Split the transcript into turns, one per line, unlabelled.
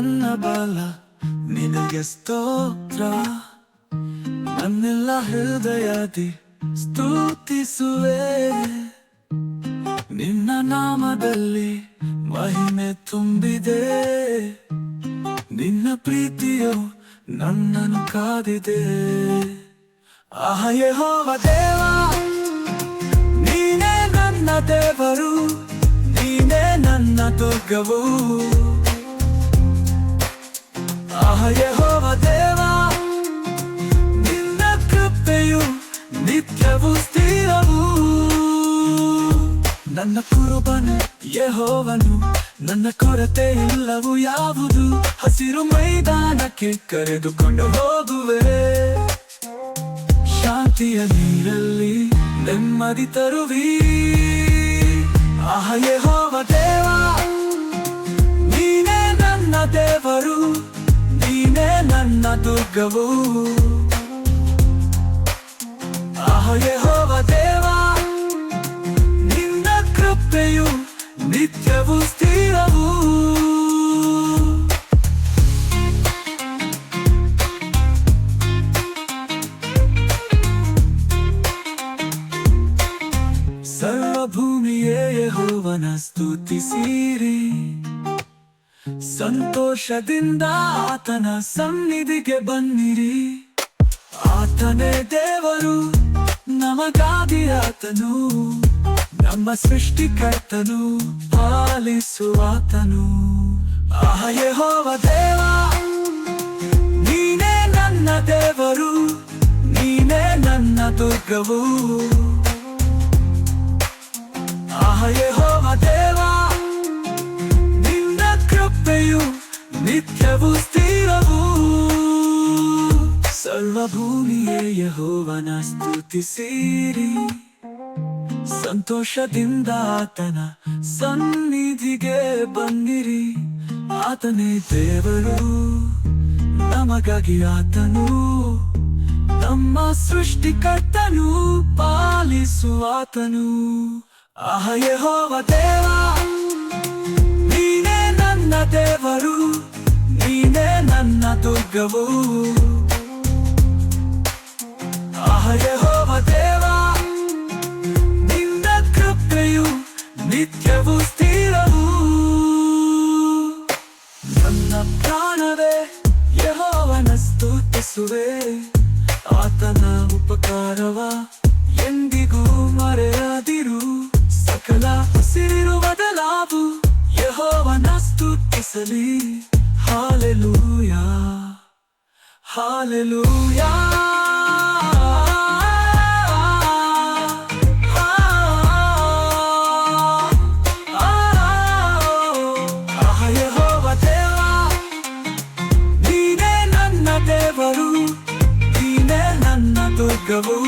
ನನ್ನ ಬಲ ನಿನಗೆ ಸ್ತೋತ್ರ ನನ್ನೆಲ್ಲ ಹೃದಯದಿ ಸ್ತುತಿಸುವೆ ನಿನ್ನ ನಾಮದಲ್ಲಿ ಮಹಿಮೆ ತುಂಬಿದೆ ನಿನ್ನ ಪ್ರೀತಿಯು ನನ್ನನ್ನು ಕಾದಿದೆ ಯೆಹೋವ ದೇವ ನೀನೇ ನನ್ನ ದೇವರು ನೀನೇ ನನ್ನ ದುರ್ಗವು ಯೆಹೋವ ದೇವ ನಿನ್ನ ಕೃಪೆಯು ನಿತ್ಯವೂ ಸ್ಥಿರವು ನನ್ನ ಕುರುಬನು ಯೆಹೋವನು ನನ್ನ ಕೊರತೆ ಇಲ್ಲವು ಯಾವುದು ಹಸಿರು ಮೈದಾನಕ್ಕೆ ಕರೆದುಕೊಂಡು ಹೋಗುವೆ ಶಾಂತಿಯ ನೀರಲ್ಲಿ ನೆಮ್ಮದಿ ತರುವಿ ಯೆಹೋವ ದೇವ ನೀನೇ ನನ್ನ ದೇವರು ನೀನೇ ನನ್ನ ದುರ್ಗವು ಯೆಹೋವ ದೇವ ನಿನ್ನ ಕೃಪೆಯು ನಿತ್ಯವೂ ಸ್ಥಿರವು ಸರ್ವಭೂಮಿಯೇ ಯೆಹೋವನ ಸ್ತುತಿಸಿರಿ ಸಂತೋಷದಿಂದ ಆತನ ಸನ್ನಿಧಿಗೆ ಬನ್ನಿರಿ ಆತನೇ ದೇವರು ನಮಗಾಗಿ ಆತನು ನಮ್ಮ ಸೃಷ್ಟಿಕರ್ತನು ಪಾಲಿಸುವಾತನು ಯೆಹೋವ ದೇವ ನೀನೇ ನನ್ನ ದೇವರು ನೀನೇ ನನ್ನ ದುರ್ಗವು ಯೆಹೋವ ದೇವ ನಿನ್ನ ಕೃಪೆಯು ನಿತ್ಯವೂ ಸ್ಥಿರವು ಸರ್ವಭೂಮಿಯೇ ಯೆಹೋವನ ಸ್ತುತಿಸಿರಿ ಸಂತೋಷದಿಂದ ಆತನ ಸನ್ನಿಧಿಗೆ ಬನ್ನಿರಿ ಆತನೇ ದೇವರು ನಮಗಾಗಿ ಆತನು ನಮ್ಮ ಸೃಷ್ಟಿಕರ್ತನು ಪಾಲಿಸುವಾತನು ಯೆಹೋವ ದೇವ ನೀನೇ ನನ್ನ ದೇವರು ನೀನೇ ನನ್ನ ದುರ್ಗವು ಯೆಹೋವ ದೇವ ನಿನ್ನ ಕೃಪೆಯು ನಿತ್ಯವೂ ಸ್ಥಿರವು ನನ್ನ ಪ್ರಾಣವೇ ಯೆಹೋವನ ಸ್ತುತಿಸುವೆ ಆತನ ಉಪಕಾರವ ಎಂದಿಗೂ ಮರೆಯದಿರು ಸಕಲ ಹಸಿರಿರುವ ಲಾಭು ಯೆಹೋವನ ಸ್ತುತಿಸಲಿ ಹಾಲೆಲೂಯಾ ಹಾಲೆಲೂಯಾ ಯೆಹೋವ ದೇವ ನೀನೇ ನನ್ನ ದೇವರು ನೀನೇ ನನ್ನ ದುರ್ಗವು